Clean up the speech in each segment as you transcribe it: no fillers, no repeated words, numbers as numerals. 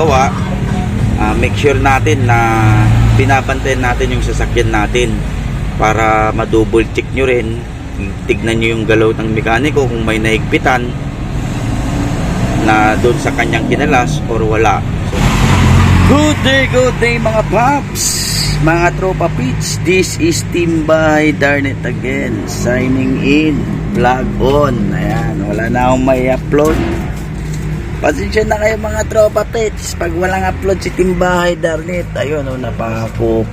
nagpapagawa, make sure natin na binabantayan natin yung sasakyan natin para ma-double check nyo rin. Tignan nyo yung galaw ng mekaniko kung may nahigpitan na doon sa kanyang kinalas or wala. So, good day mga paps, mga tropa pits. This is Team by Darnet again, signing in, vlog on. Ayan, wala na akong may upload. Pasensya na kayo mga tropa pits pag walang upload si Team Bahay Darnet. Ayun napako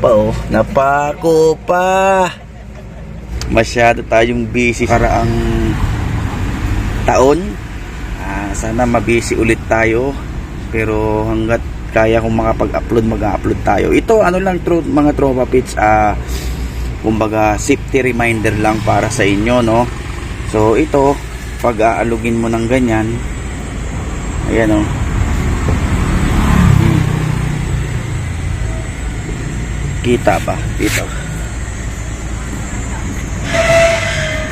pa. Masyado tayong busy karaang taon. Sana mabisi ulit tayo, pero hanggat kaya kong makapag-upload, mag-upload tayo. Ito lang mga tropa pits, kumbaga safety reminder lang para sa inyo, no? So ito, pag aalugin mo ng ganyan, ayan kita ba dito?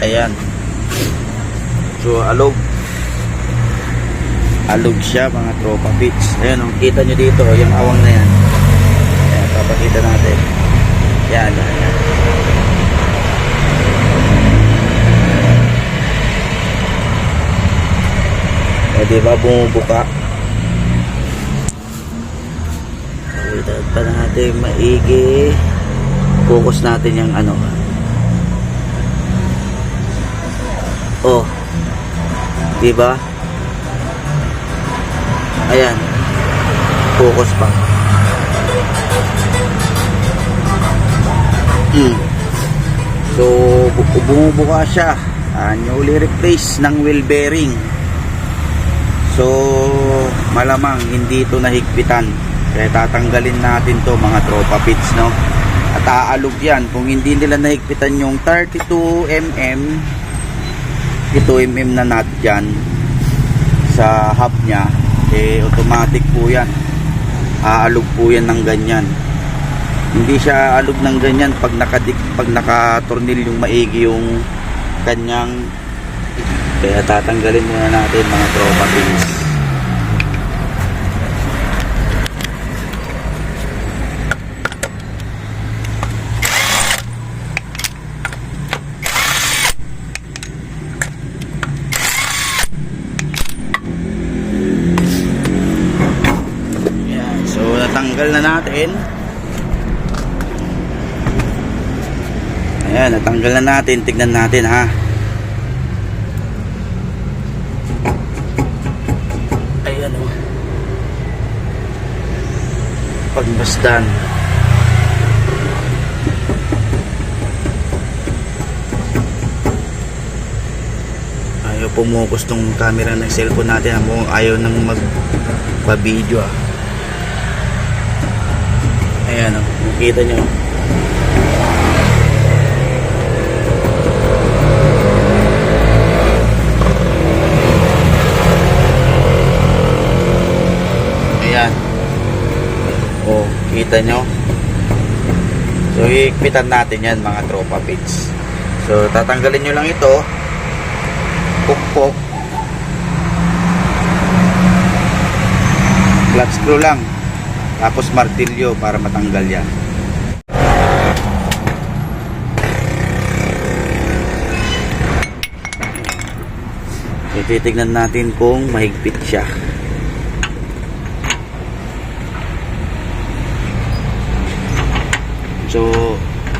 Ayan, so alog siya mga tropa pits. Ayan kita nyo dito yung awang na yan. Ayan, papakita natin. Yan. O diba bumubuka? Pakita pa natin maigi. Focus natin yung diba? Ayan, focus pa. So bumubuka siya. Newly replace ng wheel bearing. So malamang hindi ito nahigpitan, kaya tatanggalin natin to mga tropa pits, no? At aalog yan. Kung hindi nila nahigpitan yung 32mm, 2mm na nut dyan sa hub nya, automatic po yan. Aalog po yan ng ganyan. Hindi siya alog ng ganyan pag nakatornil yung maigi yung kanyang. Kaya tatanggalin muna natin mga tropa pins. Natanggal na natin. Ayan, natanggal na natin. Tignan natin ha. Ayan pagmasdan. Ayaw pumukus tong camera ng cellphone natin. Ayaw nang magpa-video Ayan makita nyo. Ayan. Kita nyo. So higpitan natin yan mga tropa pits. So tatanggalin nyo lang ito. Pukpok. Flat screw lang. Tapos martilyo para matanggal yan. So, titignan natin kung mahigpit siya. So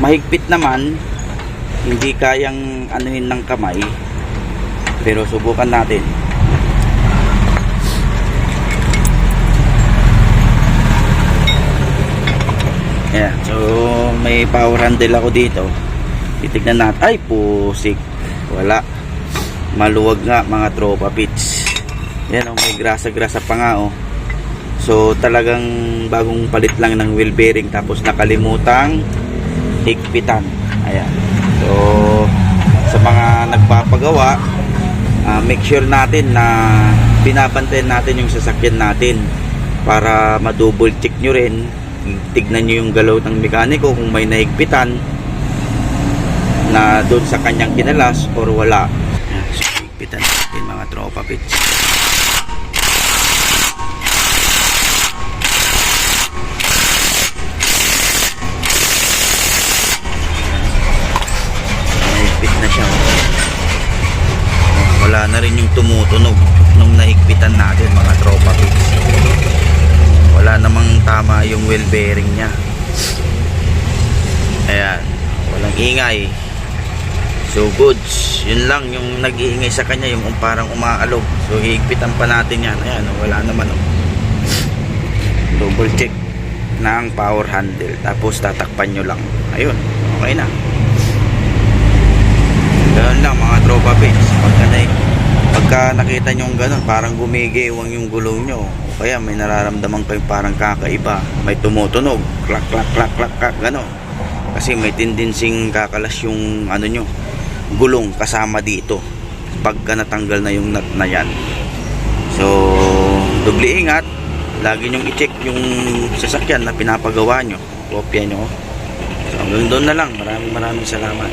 mahigpit naman, hindi kayang anuhin ng kamay, pero subukan natin. Ayan, so may power handle ako dito. Titignan natin. Ay pusik, wala, maluwag nga mga tropa pits. Yan may grasa pa nga So talagang bagong palit lang ng wheel bearing, tapos nakalimutang higpitan. Ayan, so sa mga nagpapagawa, make sure natin na binabantayan natin yung sasakyan natin para ma-double check nyo rin. Tignan nyo yung galaw ng mekaniko kung may nahigpitan na doon sa kanyang kinalas or wala. So higpitan natin mga tropa pits. tumutunog nung nahigpitan natin mga tropa pigs. Wala namang tama yung wheel bearing nya. Ayan, walang ingay. So goods, yun lang yung nag-iingay sa kanya, yung parang umaalog. So higpitan pa natin yan. Ayan, wala naman. Double check ng power handle, tapos tatakpan nyo lang. Ayun, okay na. Ganun lang mga tropa pigs. Pagka nakita nyo ganun, parang gumigewang yung gulong nyo, o kaya may nararamdaman kayong parang kakaiba, may tumutunog, klak klak klak klak klak, gano'n. Kasi may tendencying kakalas yung ano nyo, gulong kasama dito pagka natanggal na yung nut na yan. So doble ingat, lagi nyong i-check yung sasakyan na pinapagawa nyo, kopya nyo. So hanggang doon na lang, maraming salamat.